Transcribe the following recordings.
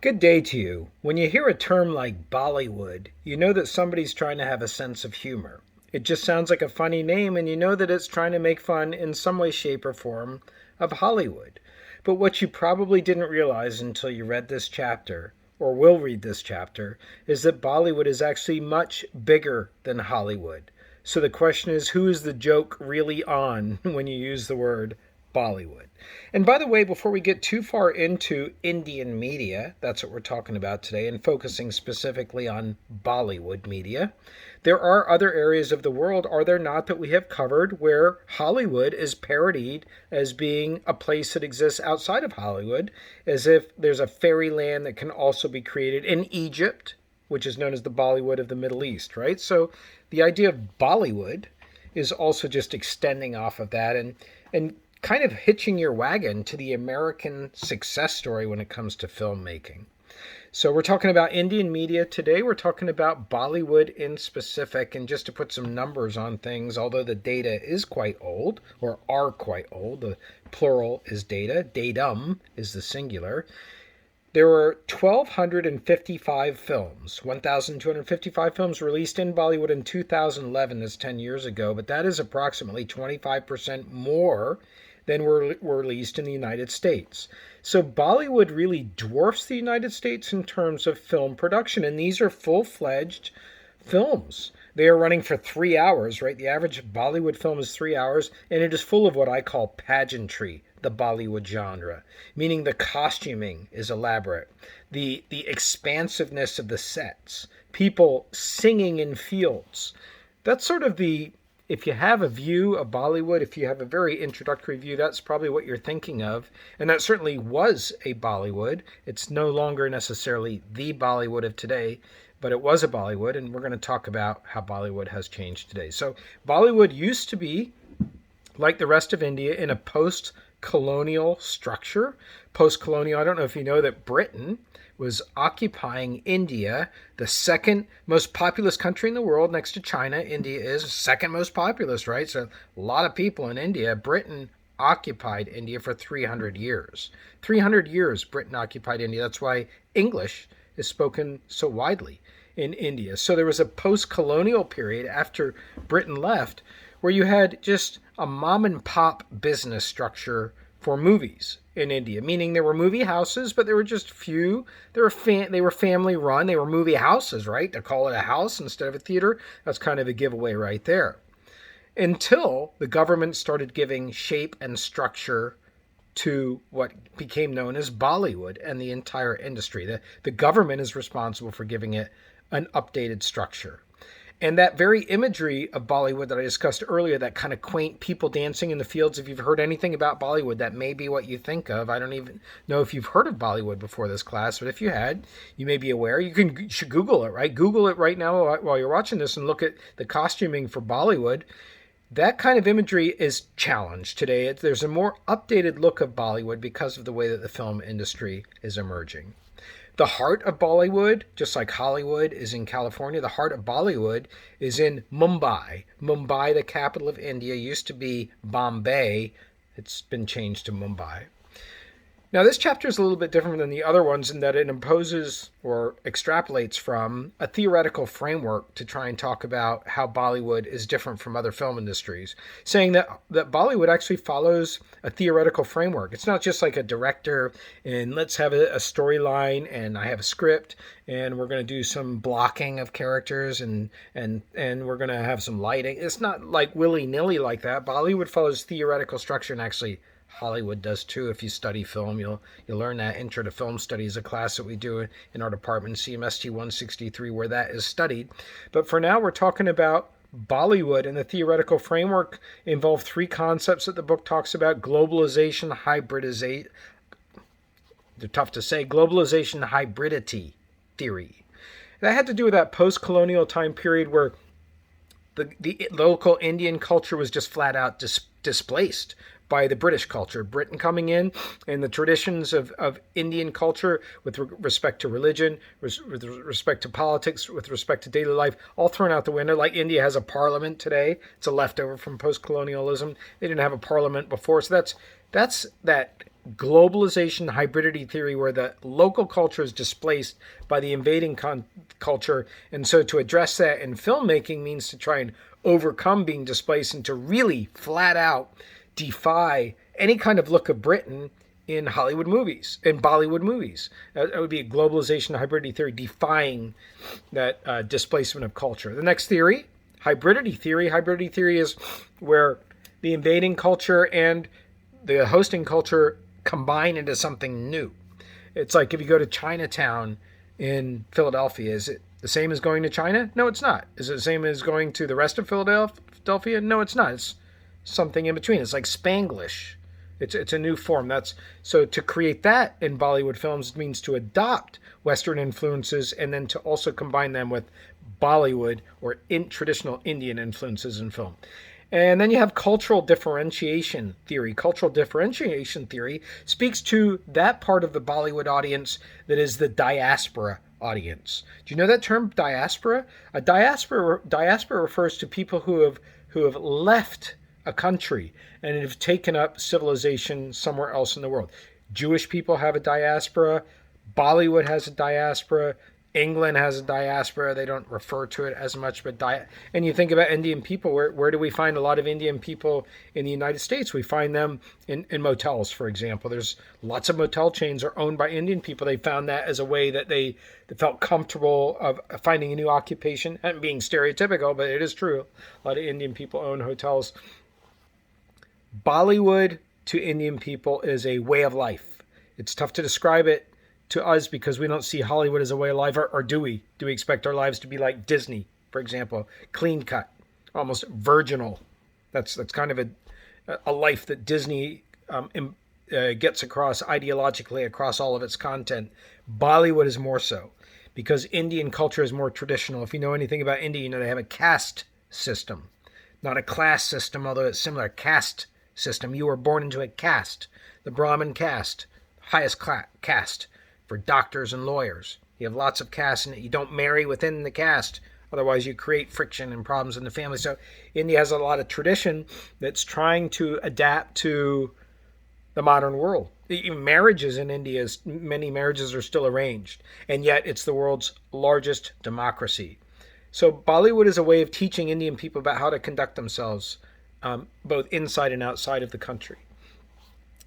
Good day to you. When you hear a term like Bollywood, you know that somebody's trying to have a sense of humor. It just sounds like a funny name, and you know that it's trying to make fun in some way, shape, or form of Hollywood. But what you probably didn't realize until you read this chapter, or will read this chapter, is that Bollywood is actually much bigger than Hollywood. So the question is, who is the joke really on when you use the word Bollywood? And by the way, before we get too far into Indian media, that's what we're talking about today, and focusing specifically on Bollywood media, there are other areas of the world, are there not, that we have covered where Hollywood is parodied as being a place that exists outside of Hollywood, as if there's a fairyland that can also be created in Egypt, which is known as the Bollywood of the Middle East, right? So the idea of Bollywood is also just extending off of that and kind of hitching your wagon to the American success story when it comes to filmmaking. So we're talking about Indian media today. We're talking about Bollywood in specific. And just to put some numbers on things, although the data is quite old, or are quite old, the plural is data, datum is the singular. There were 1,255 films, 1,255 films released in Bollywood in 2011. That's 10 years ago, but that is approximately 25% more than were released in the United States. So Bollywood really dwarfs the United States in terms of film production, and these are full-fledged films. They are running for 3 hours, right? The average Bollywood film is 3 hours, and it is full of what I call pageantry, the Bollywood genre, meaning the costuming is elaborate, the expansiveness of the sets, people singing in fields. That's sort of if you have a view of Bollywood, if you have a very introductory view, that's probably what you're thinking of. And that certainly was a Bollywood. It's no longer necessarily the Bollywood of today, but it was a Bollywood, and we're going to talk about how Bollywood has changed today. So Bollywood used to be, like the rest of India, in a post-colonial structure. Post-colonial, I don't know if you know that Britain was occupying India, the second most populous country in the world next to China. India is second most populous, right? So a lot of people in India. Britain occupied India for 300 years. 300 years Britain occupied India. That's why English is spoken so widely in India. So there was a post-colonial period after Britain left where you had just a mom and pop business structure for movies in India, meaning there were movie houses, but there were just few. They were family run. They were movie houses, right? To call it a house instead of a theater, that's kind of a giveaway right there. Until the government started giving shape and structure to what became known as Bollywood and the entire industry. The government is responsible for giving it an updated structure. And that very imagery of Bollywood that I discussed earlier, that kind of quaint people dancing in the fields, if you've heard anything about Bollywood, that may be what you think of. I don't even know if you've heard of Bollywood before this class, but if you had, you may be aware. You should Google it, right? Google it right now while you're watching this and look at the costuming for Bollywood. That kind of imagery is challenged today. There's a more updated look of Bollywood because of the way that the film industry is emerging. The heart of Bollywood, just like Hollywood is in California, the heart of Bollywood is in Mumbai. Mumbai, the capital of India, used to be Bombay. It's been changed to Mumbai. Now, this chapter is a little bit different than the other ones in that it imposes or extrapolates from a theoretical framework to try and talk about how Bollywood is different from other film industries, saying that Bollywood actually follows a theoretical framework. It's not just like a director and let's have a storyline and I have a script and we're going to do some blocking of characters and we're going to have some lighting. It's not like willy-nilly like that. Bollywood follows theoretical structure, and actually Hollywood does too. If you study film, you'll learn that. Intro to Film Studies, a class that we do in our department, CMST 163, where that is studied. But for now, we're talking about Bollywood, and the theoretical framework involved three concepts that the book talks about: globalization, hybridization. They're tough to say. Globalization, hybridity theory. That had to do with that post-colonial time period where the local Indian culture was just flat out displaced by the British culture. Britain coming in and the traditions of Indian culture with respect to religion, with respect to politics, with respect to daily life, all thrown out the window. Like India has a parliament today. It's a leftover from post-colonialism. They didn't have a parliament before. So that's that globalization hybridity theory, where the local culture is displaced by the invading culture. And so to address that in filmmaking means to try and overcome being displaced and to really flat out defy any kind of look of Britain in Hollywood movies, in Bollywood movies. That would be a globalization hybridity theory, defying that displacement of culture. The next theory, hybridity theory. Hybridity theory is where the invading culture and the hosting culture combine into something new. It's like if you go to Chinatown in Philadelphia, is it the same as going to China? No, it's not. Is it the same as going to the rest of Philadelphia? No, it's not. It's something in between. It's like Spanglish. It's a new form. So to create that in Bollywood films means to adopt Western influences and then to also combine them with Bollywood or traditional Indian influences in film. And then you have cultural differentiation theory. Cultural differentiation theory speaks to that part of the Bollywood audience that is the diaspora audience. Do you know that term, diaspora? A diaspora refers to people who have left a country and have taken up civilization somewhere else in the world. Jewish people have a diaspora. Bollywood has a diaspora. England has a diaspora. They don't refer to it as much, but and you think about Indian people. Where do we find a lot of Indian people in the United States? We find them in motels, for example. There's lots of motel chains are owned by Indian people. They found that as a way that they felt comfortable of finding a new occupation. And being stereotypical, but it is true. A lot of Indian people own hotels. Bollywood to Indian people is a way of life. It's tough to describe it to us because we don't see Hollywood as a way of life, or do we? Do we expect our lives to be like Disney, for example, clean cut, almost virginal? That's kind of a life that Disney gets across ideologically across all of its content. Bollywood is more so because Indian culture is more traditional. If you know anything about India, you know they have a caste system, not a class system, although it's similar. Caste system. You were born into a caste, the Brahmin caste, highest caste for doctors and lawyers. You have lots of castes, and you don't marry within the caste. Otherwise, you create friction and problems in the family. So India has a lot of tradition that's trying to adapt to the modern world. Even marriages in India, many marriages are still arranged, and yet it's the world's largest democracy. So Bollywood is a way of teaching Indian people about how to conduct themselves, both inside and outside of the country.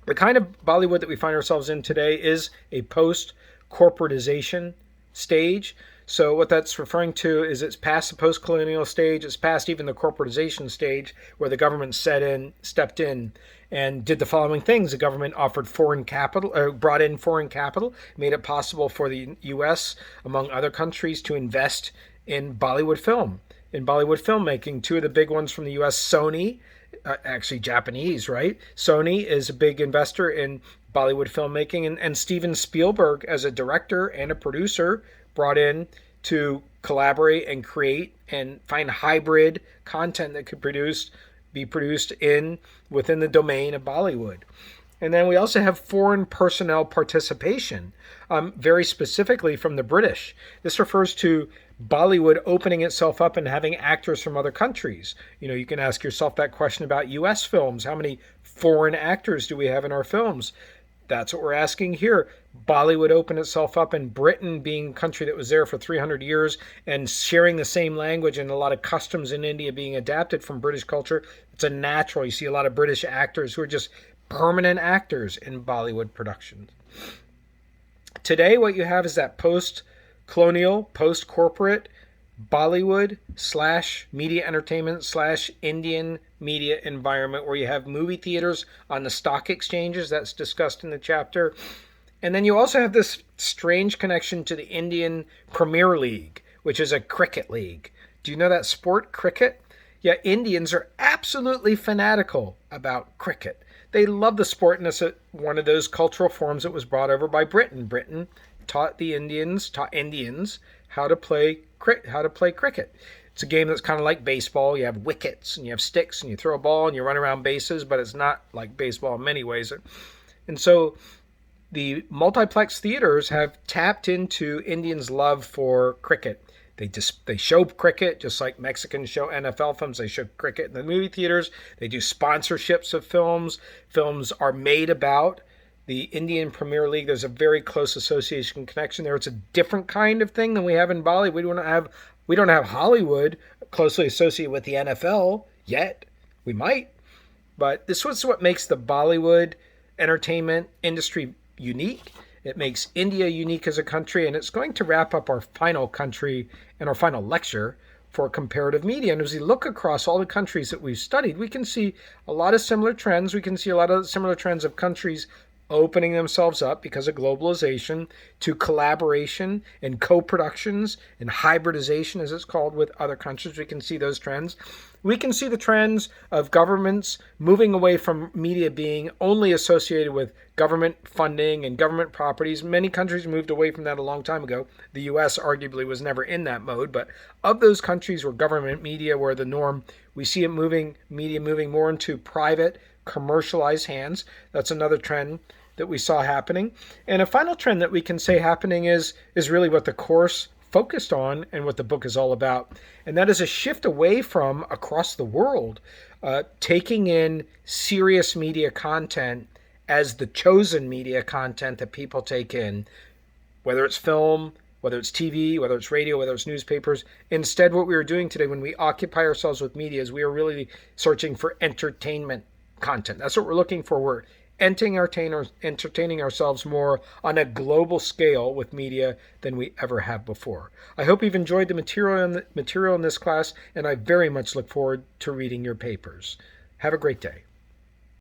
The kind of Bollywood that we find ourselves in today is a post-corporatization stage. So what that's referring to is it's past the post-colonial stage, it's past even the corporatization stage where the government stepped in and did the following things. The government offered foreign capital, brought in foreign capital, made it possible for the U.S., among other countries, to invest in Bollywood film, in Bollywood filmmaking. Two of the big ones from the U.S., Sony, actually Japanese, right? Sony is a big investor in Bollywood filmmaking, and Steven Spielberg, as a director and a producer, brought in to collaborate and create and find hybrid content that could be produced within the domain of Bollywood. And then we also have foreign personnel participation, very specifically from the British. This refers to Bollywood opening itself up and having actors from other countries. You can ask yourself that question about U.S. films. How many foreign actors do we have in our films? That's what we're asking here. Bollywood opened itself up, and Britain, being a country that was there for 300 years and sharing the same language and a lot of customs in India being adapted from British culture, it's a natural. You see a lot of British actors who are just permanent actors in Bollywood productions. Today, what you have is that post-colonial, post-corporate Bollywood / media entertainment / Indian media environment where you have movie theaters on the stock exchanges. That's discussed in the chapter. And then you also have this strange connection to the Indian Premier League, which is a cricket league. Do you know that sport, cricket? Yeah, Indians are absolutely fanatical about cricket. They love the sport, and it's one of those cultural forms that was brought over by Britain. Britain taught Indians how to play cricket. It's a game that's kind of like baseball. You have wickets and you have sticks and you throw a ball and you run around bases, but it's not like baseball in many ways. And so the multiplex theaters have tapped into Indians' love for cricket. They show cricket just like Mexicans show NFL films. They show cricket in the movie theaters. They do sponsorships of films. Films are made about the Indian Premier League. There's a very close association connection there. It's a different kind of thing than we have in Bollywood. We don't have Hollywood closely associated with the NFL yet. We might, but this was what makes the Bollywood entertainment industry unique. It makes India unique as a country, and it's going to wrap up our final country and our final lecture for comparative media. And as we look across all the countries that we've studied, we can see a lot of similar trends. We can see a lot of similar trends of countries opening themselves up because of globalization to collaboration and co-productions and hybridization, as it's called, with other countries. We can see those trends. We can see the trends of governments moving away from media being only associated with government funding and government properties. Many countries moved away from that a long time ago. The U.S. arguably was never in that mode, but of those countries where government media were the norm, we see media moving more into private, commercialized hands. That's another trend that we saw happening. And a final trend that we can say happening is really what the course focused on and what the book is all about. And that is a shift away from, across the world, taking in serious media content as the chosen media content that people take in, whether it's film, whether it's TV, whether it's radio, whether it's newspapers. Instead, what we are doing today when we occupy ourselves with media is we are really searching for entertainment content. That's what we're looking for. We're entertaining ourselves more on a global scale with media than we ever have before. I hope you've enjoyed the material in this class, and I very much look forward to reading your papers. Have a great day.